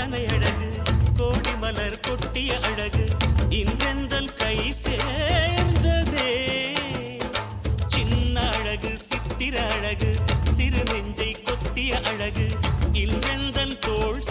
எத்தனை அழகு கோடி மலர் கொட்டிய அழகு இன்றெந்தன் கை சேர்ந்ததே சின்ன அழகு சித்திர அழகு சிறு நெஞ்சை கொத்திய அழகு இன்றெந்தன் தோள்